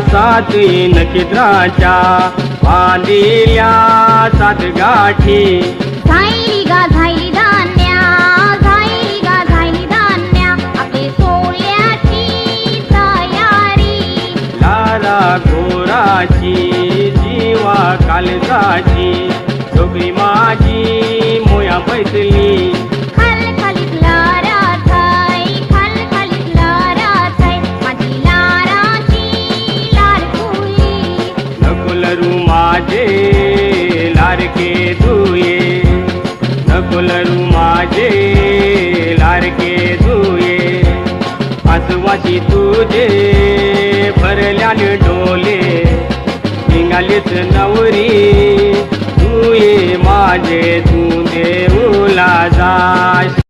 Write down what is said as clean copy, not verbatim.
सातवी नक्षत्राच्या बांधिल्या सात गाठी झायली गा झायली धान्या आपले सोल्याची तयारी लाला घोराची जीवा कालजाची डोकरी माझी मोया बैसली खलखलीत लारात है माझी लाराची लारकुळी नकुलरू माझे लारके धुये नकुलरू माझे लारके धुये आसवाशी तुझे भरल्याने डोले निघालीच नवरी तुये माझे तू देऊला जाश